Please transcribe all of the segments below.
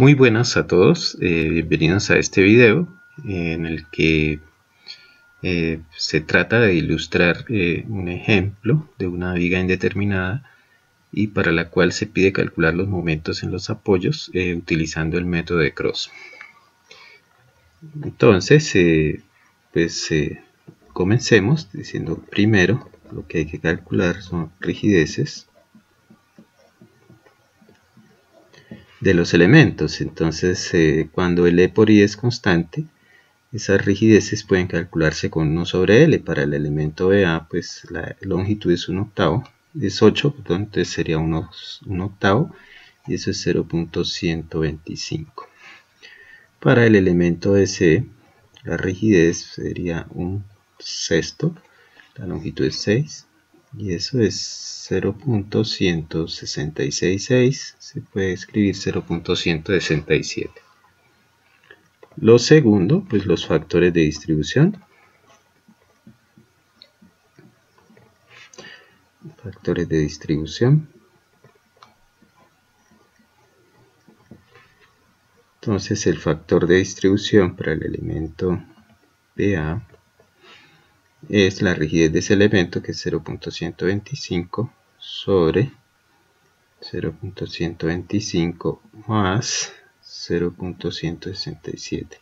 Muy buenas a todos, bienvenidos a este video en el que se trata de ilustrar un ejemplo de una viga indeterminada y para la cual se pide calcular los momentos en los apoyos utilizando el método de Cross. Entonces, comencemos diciendo primero lo que hay que calcular son rigideces de los elementos. Entonces, cuando el E por I es constante, esas rigideces pueden calcularse con 1 sobre L. Para el elemento BA, pues la longitud es 8, entonces sería 1 octavo, y eso es 0.125. Para el elemento BC, la rigidez sería 1/6, la longitud es 6, y eso es 0.1666, se puede escribir 0.167. Lo segundo, pues los factores de distribución. Factores de distribución. Entonces el factor de distribución para el elemento BA es la rigidez de ese elemento, que es 0.125 sobre 0.125 más 0.167.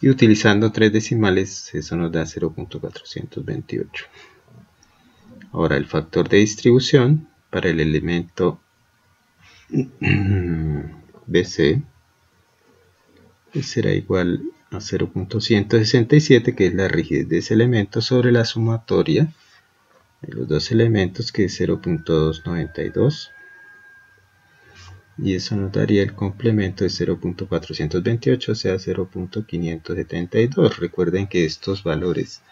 Y utilizando 3 decimales, eso nos da 0.428. Ahora el factor de distribución para el elemento BC será igual a 0.167, que es la rigidez de ese elemento, sobre la sumatoria de los dos elementos, que es 0.292, y eso nos daría el complemento de 0.428, o sea 0.572. Recuerden que estos valores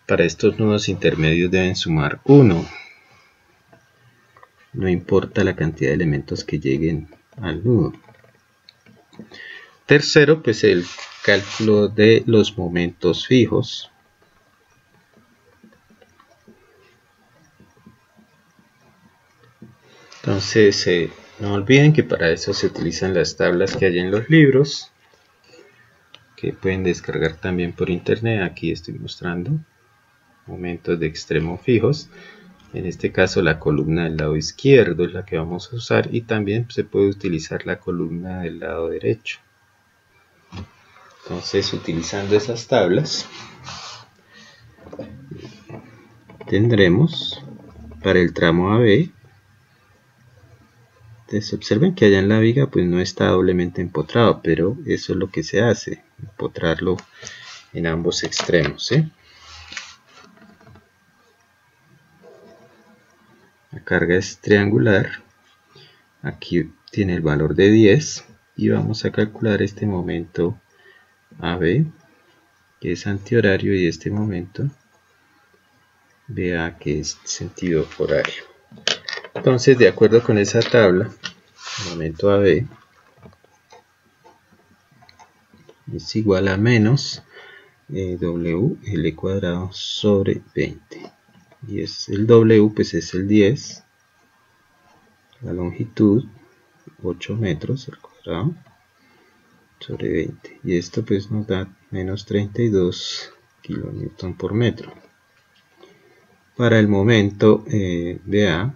para estos nudos intermedios deben sumar 1, no importa la cantidad de elementos que lleguen al nudo. Tercero, pues el cálculo de los momentos fijos. Entonces, no olviden que para eso se utilizan las tablas que hay en los libros, que pueden descargar también por internet. Aquí estoy mostrando momentos de extremo fijos. En este caso la columna del lado izquierdo es la que vamos a usar, y también se puede utilizar la columna del lado derecho. Entonces, utilizando esas tablas, tendremos para el tramo AB. Entonces observen que allá en la viga pues no está doblemente empotrado, pero eso es lo que se hace, empotrarlo en ambos extremos, ¿sí? La carga es triangular, aquí tiene el valor de 10, y vamos a calcular este momento AB, que es antihorario, y este momento BA, que es sentido horario. Entonces, de acuerdo con esa tabla, el momento AB es igual a menos WL cuadrado sobre 20. Y es el W, pues es el 10, la longitud 8 metros al cuadrado sobre 20. Y esto pues nos da menos 32 kilonewton por metro. Para el momento BA,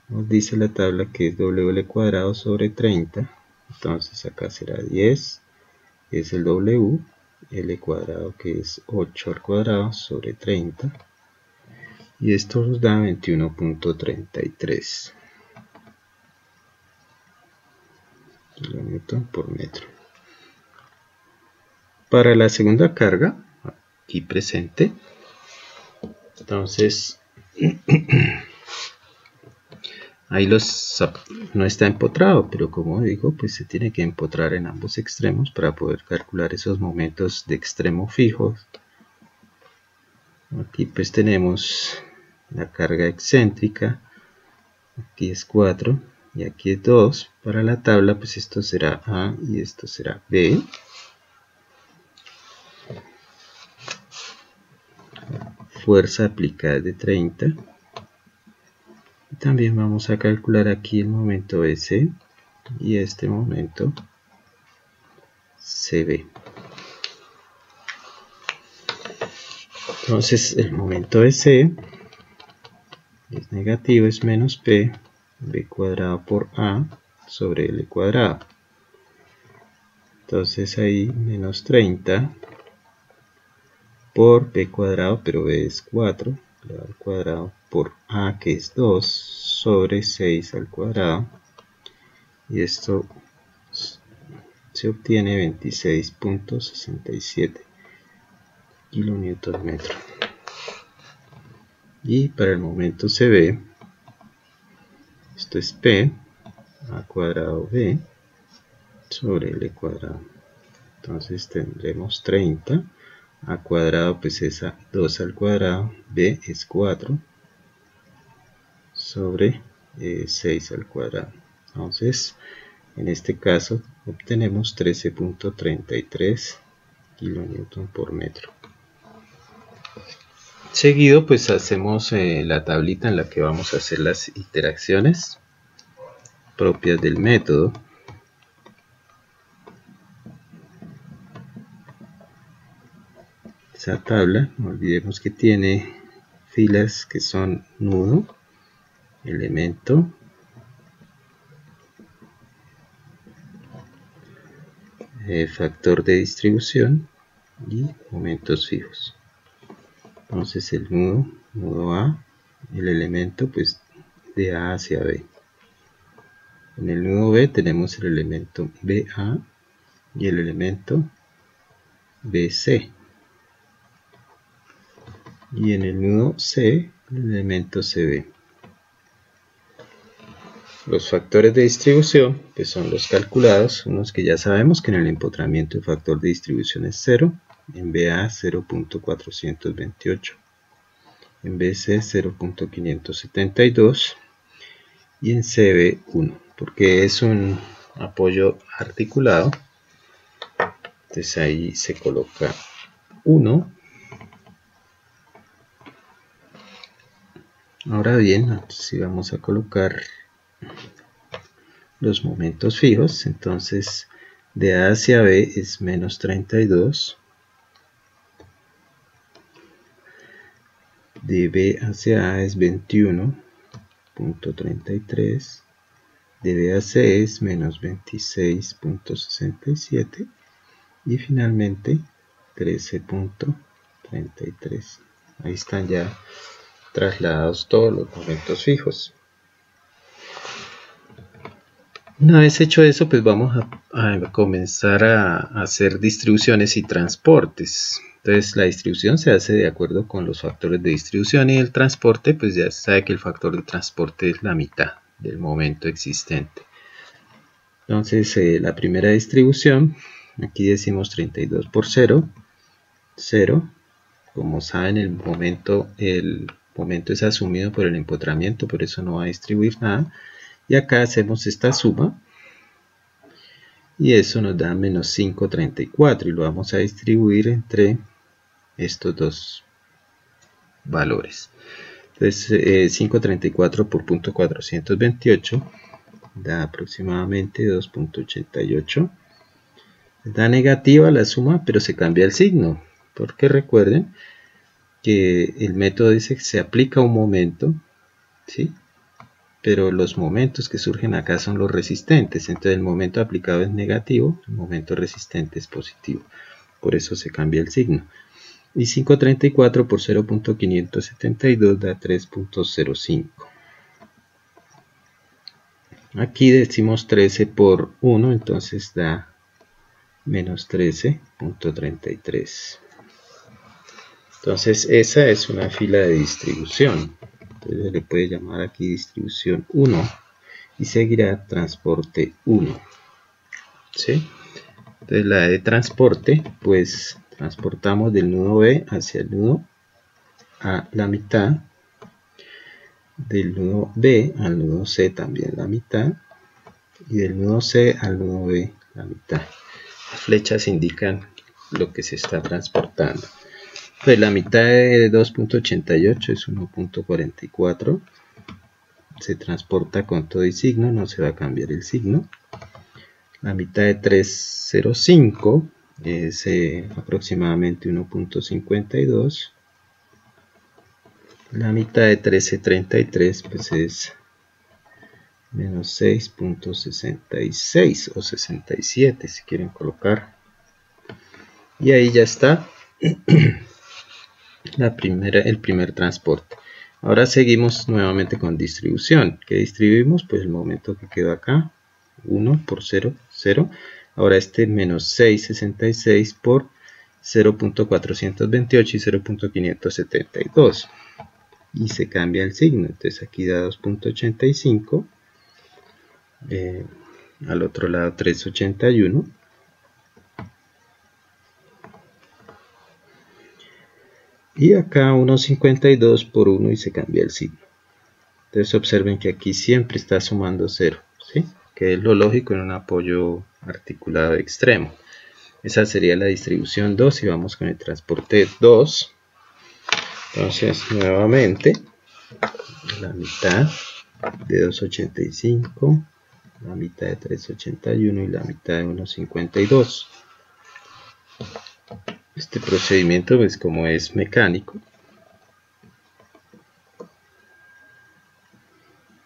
nos dice la tabla que es WL cuadrado sobre 30. Entonces acá será 10, es el W, L cuadrado, que es 8 al cuadrado sobre 30, y esto nos da 21.33 kilonewton por metro. Para la segunda carga, aquí presente, entonces ahí no está empotrado, pero como digo, pues se tiene que empotrar en ambos extremos para poder calcular esos momentos de extremo fijos. Aquí pues tenemos la carga excéntrica, aquí es 4 y aquí es 2. Para la tabla pues esto será A y esto será B. Fuerza aplicada es de 30, También vamos a calcular aquí el momento S y este momento CB. Entonces el momento S es negativo, es menos P, B cuadrado por A sobre L cuadrado. Entonces ahí menos 30 por B cuadrado, pero B es 4, al cuadrado, por A que es 2 sobre 6 al cuadrado. Y esto se obtiene 26.67 kilonewton metro. Y para el momento CB, esto es P, A cuadrado B sobre L cuadrado. Entonces tendremos 30, A cuadrado pues es 2 al cuadrado, B es 4 sobre 6 al cuadrado. Entonces en este caso obtenemos 13.33 kilonewton por metro. Seguido pues hacemos la tablita en la que vamos a hacer las interacciones propias del método. Esa tabla, no olvidemos que tiene filas que son nudo, elemento, factor de distribución y momentos fijos. Entonces el nudo A, el elemento pues de A hacia B. En el nudo B tenemos el elemento BA y el elemento BC. Y en el nudo C, el elemento CB. Los factores de distribución pues son los calculados, unos que ya sabemos que en el empotramiento el factor de distribución es 0, en BA 0.428, en BC 0.572 y en CB 1, porque es un apoyo articulado, entonces ahí se coloca 1. Ahora bien, si vamos a colocar los momentos fijos, entonces de A hacia B es menos 32, de B hacia A es 21.33, de B a C es menos 26.67 y finalmente 13.33. Ahí están ya trasladados todos los momentos fijos. Una vez hecho eso, pues vamos a comenzar a hacer distribuciones y transportes. Entonces la distribución se hace de acuerdo con los factores de distribución y el transporte, pues ya se sabe que el factor de transporte es la mitad del momento existente. Entonces la primera distribución, aquí decimos 32 por 0, 0. Como saben, el momento es asumido por el empotramiento, por eso no va a distribuir nada. Y acá hacemos esta suma y eso nos da menos 5.34 y lo vamos a distribuir entre estos dos valores. Entonces 5.34 por 0.428 da aproximadamente 2.88. Da negativa la suma, pero se cambia el signo, porque recuerden que el método dice que se aplica un momento, ¿sí? Pero los momentos que surgen acá son los resistentes, entonces el momento aplicado es negativo, el momento resistente es positivo, por eso se cambia el signo. Y 534 por 0.572 da 3.05. Aquí decimos 13 por 1, entonces da menos 13.33. Entonces esa es una fila de distribución. Entonces se le puede llamar aquí distribución 1 y seguirá transporte 1. ¿Sí? Entonces la de transporte, pues transportamos del nudo B hacia el nudo A la mitad, del nudo B al nudo C también la mitad, y del nudo C al nudo B la mitad. Las flechas indican lo que se está transportando. Pues la mitad de 2.88 es 1.44 se transporta con todo y signo, no se va a cambiar el signo. La mitad de 305 es aproximadamente 1.52. La mitad de 1333 pues es menos 6.66 o 67 si quieren colocar. Y ahí ya está el primer transporte. Ahora seguimos nuevamente con distribución. ¿Qué distribuimos? Pues el momento que quedó acá, 1 por 0, 0. Ahora este menos 666 por 0.428 y 0.572. Y se cambia el signo. Entonces aquí da 2.85. Al otro lado 381. Y acá 1.52 por 1 y se cambia el signo. Entonces observen que aquí siempre está sumando 0, ¿sí? Que es lo lógico en un apoyo articulado extremo. Esa sería la distribución 2 y vamos con el transporte 2. Entonces nuevamente la mitad de 2.85, la mitad de 3.81 y la mitad de 1.52. Este procedimiento, pues como es mecánico,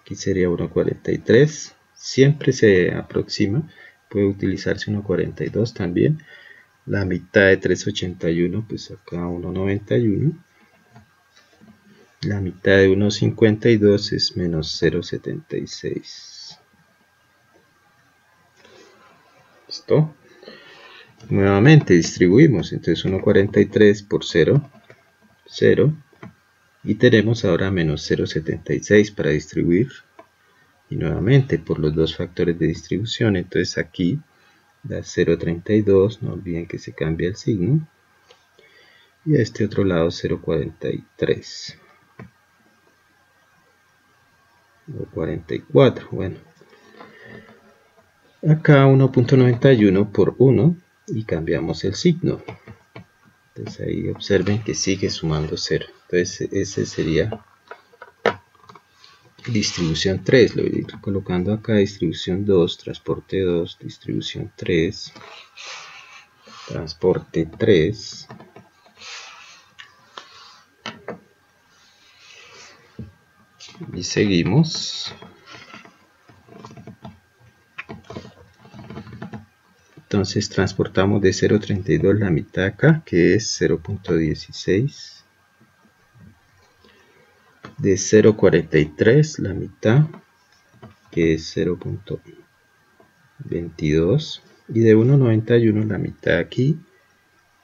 aquí sería 1.43, siempre se aproxima, puede utilizarse 1.42 también. La mitad de 3.81, pues acá 1.91. La mitad de 1.52 es menos 0.76. ¿Listo? Nuevamente distribuimos, entonces 1.43 por 0, 0. Y tenemos ahora menos 0.76 para distribuir. Y nuevamente por los dos factores de distribución, entonces aquí da 0.32, no olviden que se cambia el signo. Y a este otro lado 0.43. O 44, bueno. Acá 1.91 por 1 y cambiamos el signo. Entonces ahí observen que sigue sumando 0. Entonces ese sería distribución 3. Lo voy a ir colocando acá, distribución 2, transporte 2, distribución 3, transporte 3. Y seguimos. Entonces transportamos de 0.32 la mitad acá, que es 0.16. De 0.43 la mitad, que es 0.22. Y de 1.91 la mitad aquí,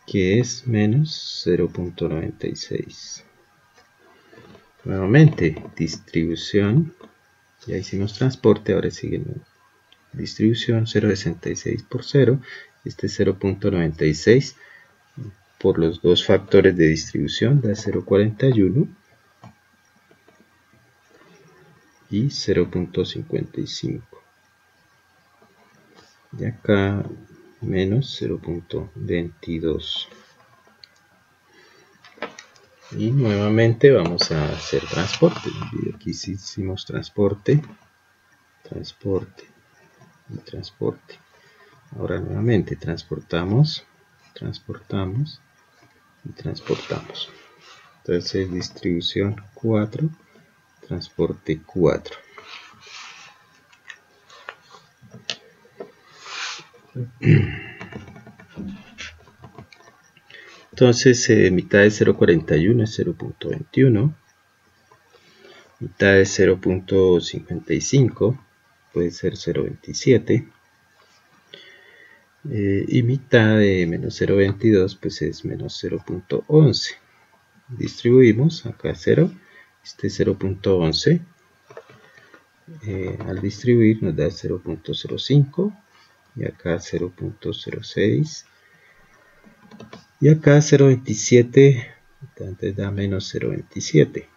que es menos 0.96. Nuevamente, distribución. Ya hicimos transporte, ahora sigue distribución 0.66 por 0. Este 0.96 por los dos factores de distribución da 0.41 y 0.55. Y acá menos 0.22. Y nuevamente vamos a hacer transporte. Aquí sí hicimos transporte, transporte y transporte. Ahora nuevamente transportamos, transportamos y transportamos. Entonces distribución 4, transporte 4. Entonces mitad de 0.41 es 0.21. Mitad de 0.55 puede ser 0.27. Y mitad de menos 0.22 pues es menos 0.11. Distribuimos acá 0, este 0.11. Al distribuir nos da 0.05 y acá 0.06 y acá 0.27, entonces da menos 0.27.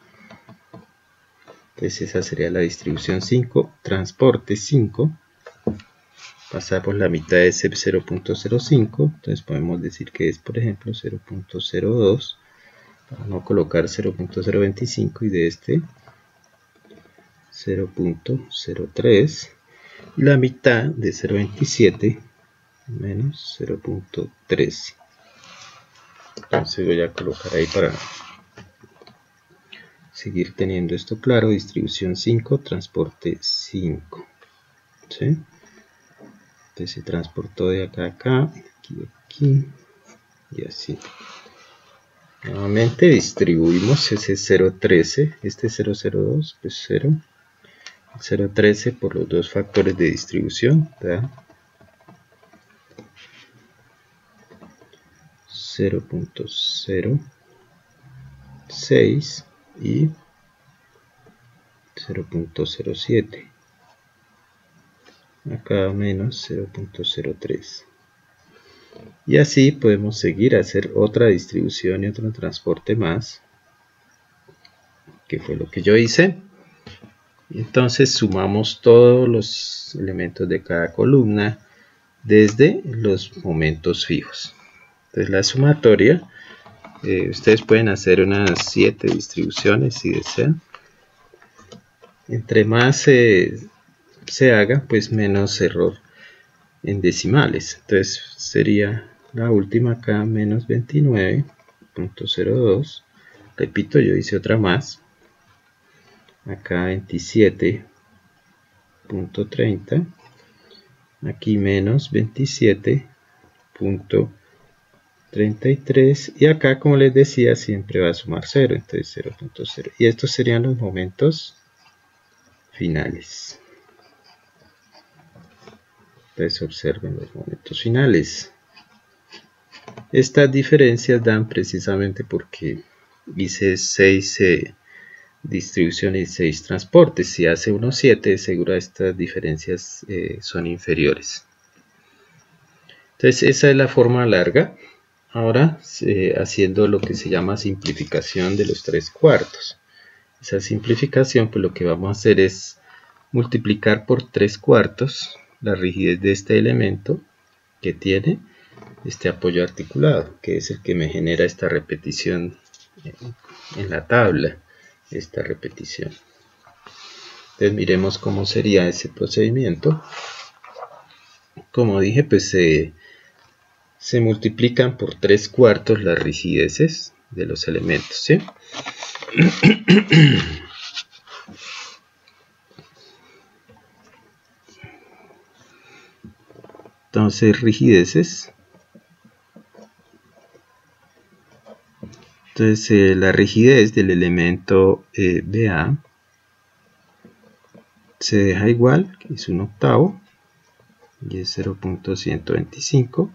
Entonces esa sería la distribución 5, transporte 5. Pasamos la mitad de ese 0.05, entonces podemos decir que es por ejemplo 0.02, para no colocar 0.025 y de este 0.03 y la mitad de 0.27 menos 0.13. Entonces voy a colocar ahí para seguir teniendo esto claro. Distribución 5, transporte 5. ¿Sí? Entonces se transportó de acá a acá, aquí a aquí y así. Nuevamente distribuimos ese 0.13, este 0.02, pues 0. 0.13 por los dos factores de distribución, da 0.06 y 0.07. Acá menos 0.03. Y así podemos seguir a hacer otra distribución y otro transporte más, que fue lo que yo hice. Entonces sumamos todos los elementos de cada columna desde los momentos fijos. Entonces la sumatoria, ustedes pueden hacer unas 7 distribuciones si desean. Entre más se haga, pues menos error en decimales. Entonces sería la última acá, menos 29.02. Repito, yo hice otra más. Acá 27.30. Aquí menos 27.33. Y acá, como les decía, siempre va a sumar 0. Entonces 0.0. Y estos serían los momentos finales. Entonces observen los momentos finales. Estas diferencias dan precisamente porque hice 6 distribuciones y 6 transportes. Si hace 1, 7, seguro estas diferencias son inferiores. Entonces esa es la forma larga. Ahora haciendo lo que se llama simplificación de los 3/4. Esa simplificación, pues lo que vamos a hacer es multiplicar por 3/4 la rigidez de este elemento que tiene este apoyo articulado, que es el que me genera esta repetición en la tabla, esta repetición. Entonces miremos cómo sería ese procedimiento. Como dije, pues se multiplican por 3/4 las rigideces de los elementos, ¿sí? Entonces rigideces. Entonces la rigidez del elemento BA se deja igual, que es 1/8 y es 0.125,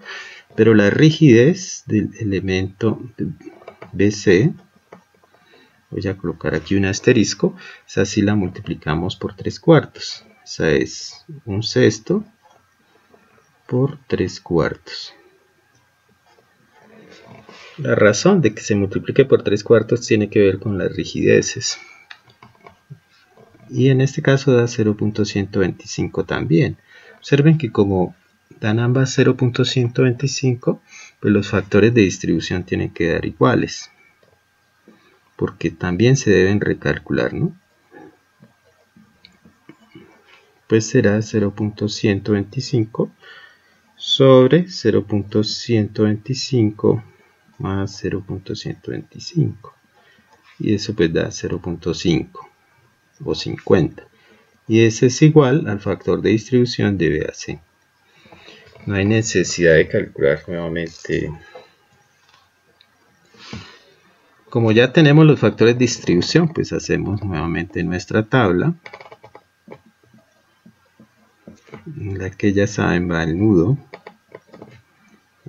pero la rigidez del elemento BC, voy a colocar aquí un asterisco, esa sí la multiplicamos por 3/4, esa es 1/6 por 3/4. La razón de que se multiplique por 3/4 tiene que ver con las rigideces. Y en este caso da 0.125 también. Observen que como dan ambas 0.125, pues los factores de distribución tienen que dar iguales. Porque también se deben recalcular, ¿no? Pues será 0.125 sobre 0.125 más 0.125. Y eso pues da 0.5 o 50. Y ese es igual al factor de distribución de BAC. No hay necesidad de calcular nuevamente. Como ya tenemos los factores de distribución, pues hacemos nuevamente nuestra tabla, en la que ya saben va el nudo,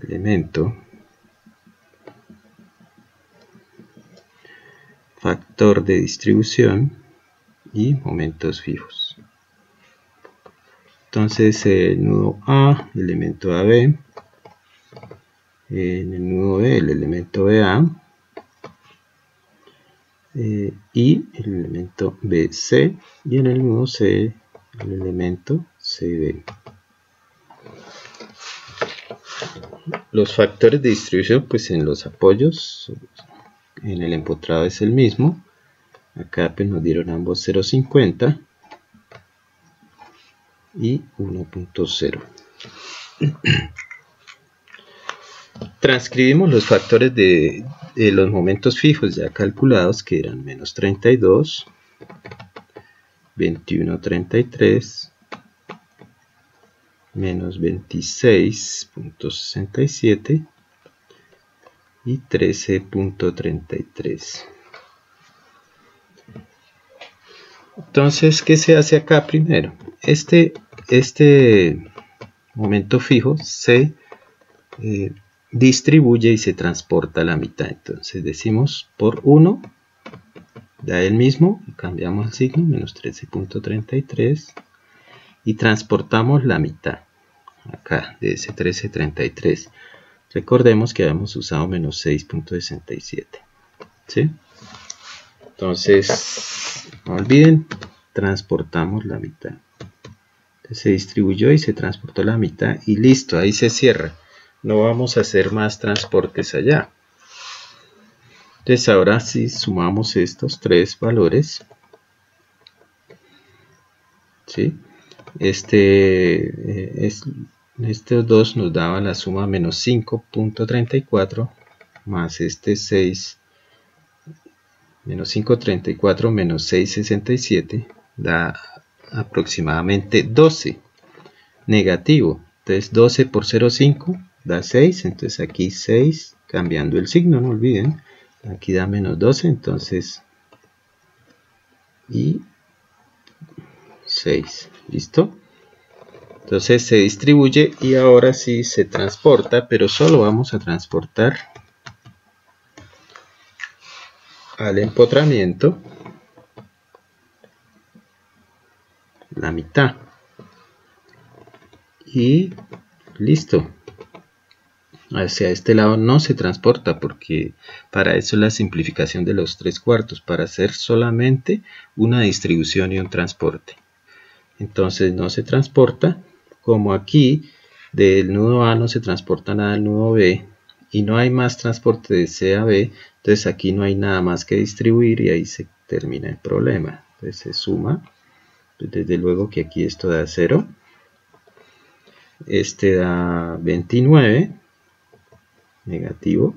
elemento, factor de distribución y momentos fijos. Entonces el nudo A, el elemento AB, en el nudo B, el elemento BA, y el elemento BC, y en el nudo C, el elemento CB. Los factores de distribución, pues en los apoyos, en el empotrado es el mismo. Acá pues nos dieron ambos 0.50, y 1.0. Transcribimos los factores de los momentos fijos ya calculados, que eran menos 32, 21.33, menos 26.67 y 13.33. Entonces, ¿qué se hace acá primero? Este momento fijo se distribuye y se transporta a la mitad. Entonces decimos por 1 da el mismo, cambiamos el signo, menos 13.33, y transportamos la mitad acá de ese 13.33. Recordemos que habíamos usado menos 6.67, ¿sí? Entonces, no olviden, transportamos la mitad. Entonces, se distribuyó y se transportó la mitad y listo, ahí se cierra. No vamos a hacer más transportes allá. Entonces, ahora sí sumamos estos tres valores, ¿sí? Estos dos nos daban la suma menos 5.34 más este 6, menos 5.34 menos 6.67 da aproximadamente 12 negativo. Entonces 12 por 0,5 da 6, entonces aquí 6, cambiando el signo, no olviden, aquí da menos 12, entonces y 6, ¿listo? Entonces se distribuye y ahora sí se transporta, pero solo vamos a transportar al empotramiento la mitad y listo. Hacia este lado no se transporta porque para eso es la simplificación de los 3/4, para hacer solamente una distribución y un transporte. Entonces no se transporta, como aquí del nudo A no se transporta nada al nudo B y no hay más transporte de C a B, entonces aquí no hay nada más que distribuir y ahí se termina el problema. Entonces se suma, desde luego que aquí esto da 0, este da 29 negativo,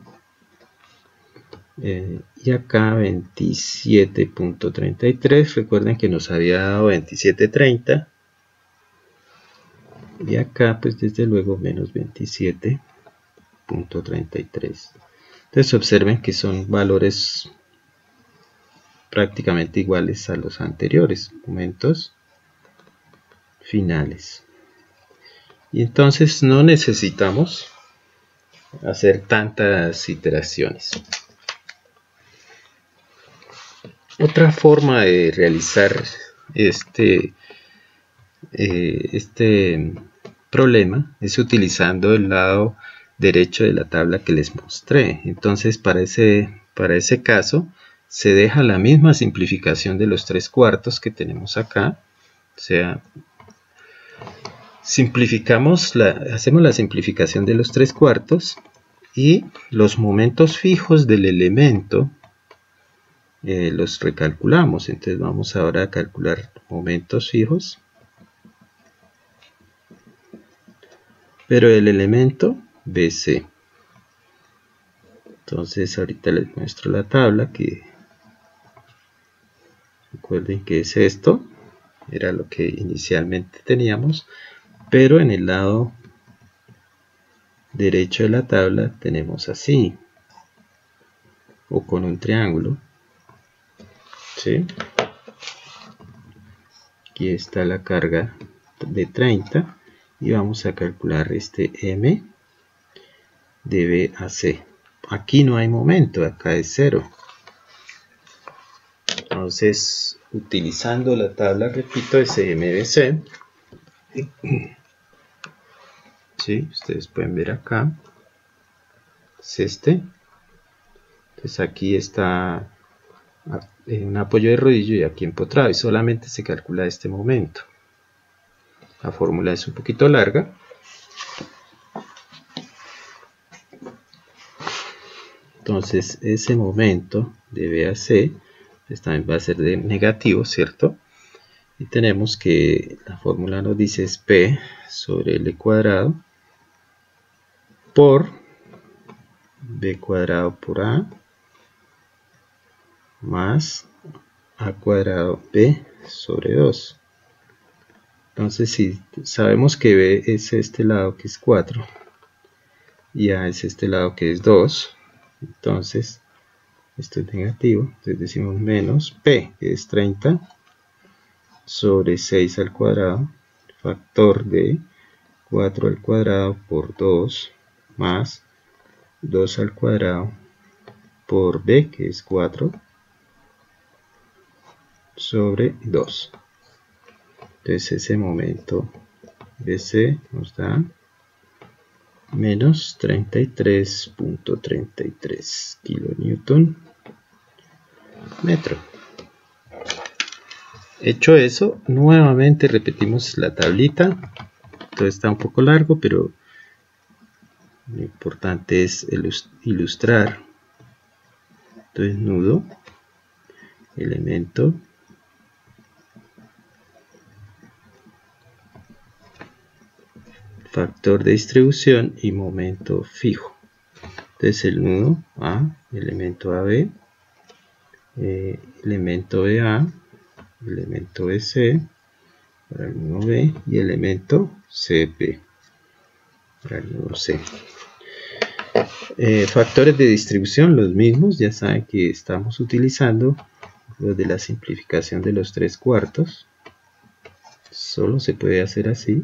y acá 27.33, recuerden que nos había dado 27.30, y acá pues desde luego menos 27.33. Entonces observen que son valores prácticamente iguales a los anteriores momentos finales, y entonces no necesitamos hacer tantas iteraciones. Otra forma de realizar este problema es utilizando el lado derecho de la tabla que les mostré. Entonces para ese caso se deja la misma simplificación de los 3/4 que tenemos acá, o sea, hacemos la simplificación de los 3/4 y los momentos fijos del elemento los recalculamos. Entonces vamos ahora a calcular momentos fijos, pero el elemento BC. Entonces ahorita les muestro la tabla, que recuerden que es esto, era lo que inicialmente teníamos, pero en el lado derecho de la tabla tenemos así, o con un triángulo, ¿sí? Aquí está la carga de 30 y vamos a calcular este M de B a C. Aquí no hay momento, acá es 0. Entonces, utilizando la tabla, repito, SMBC, ¿sí? Ustedes pueden ver acá, es este. Entonces aquí está un apoyo de rodillo y aquí empotrado, y solamente se calcula este momento. La fórmula es un poquito larga. Entonces ese momento de B a C pues también va a ser de negativo, ¿cierto? Y tenemos que la fórmula nos dice es P sobre L cuadrado por B cuadrado por A más A cuadrado B sobre 2. Entonces, si sabemos que B es este lado que es 4 y A es este lado que es 2, entonces esto es negativo, entonces decimos menos P, que es 30, sobre 6 al cuadrado, factor de 4 al cuadrado por 2, más 2 al cuadrado por B, que es 4, sobre 2. Entonces ese momento BC nos da menos 33.33 kilonewton metro. Hecho eso, nuevamente repetimos la tablita. Todo está un poco largo, pero lo importante es ilustrar. Entonces nudo, elemento, factor de distribución y momento fijo. Entonces el nudo A, elemento AB, elemento BA, elemento BC para el nudo B y elemento CP para el nudo C. Factores de distribución los mismos, ya saben que estamos utilizando los de la simplificación de los 3/4. Solo se puede hacer así.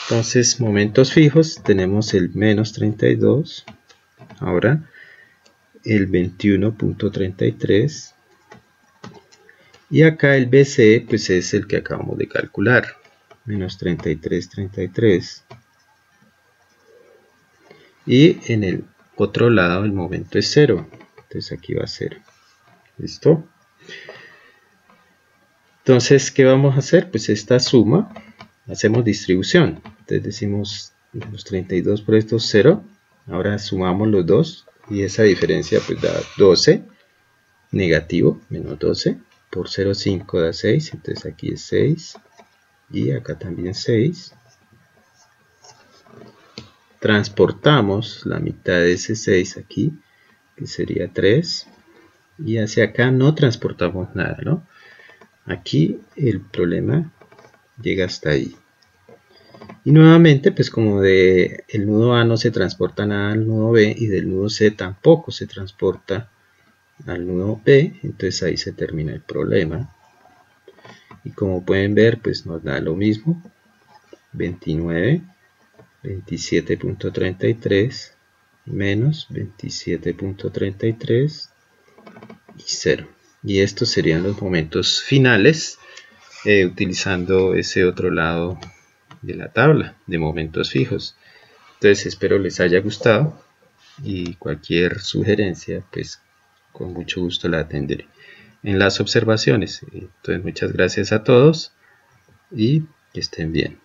Entonces, momentos fijos, tenemos el menos 32, ahora el 21.33, y acá el BC pues es el que acabamos de calcular, menos 33.33, y en el otro lado el momento es 0, entonces aquí va a ser, ¿listo? Entonces, ¿qué vamos a hacer? Pues esta suma, hacemos distribución. Entonces decimos los 32 por estos 0. Ahora sumamos los 2 y esa diferencia pues da 12 negativo, menos 12 por 0,5 da 6. Entonces aquí es 6 y acá también 6. Transportamos la mitad de ese 6 aquí, que sería 3. Y hacia acá no transportamos nada, ¿no? Aquí el problema llega hasta ahí. Y nuevamente, pues como de el nudo A no se transporta nada al nudo B y del nudo C tampoco se transporta al nudo B, entonces ahí se termina el problema. Y como pueden ver, pues nos da lo mismo, 29, 27.33 menos 27.33 y 0. Y estos serían los momentos finales utilizando ese otro lado de la tabla de momentos fijos. Entonces espero les haya gustado y cualquier sugerencia pues con mucho gusto la atenderé en las observaciones. Entonces muchas gracias a todos y que estén bien.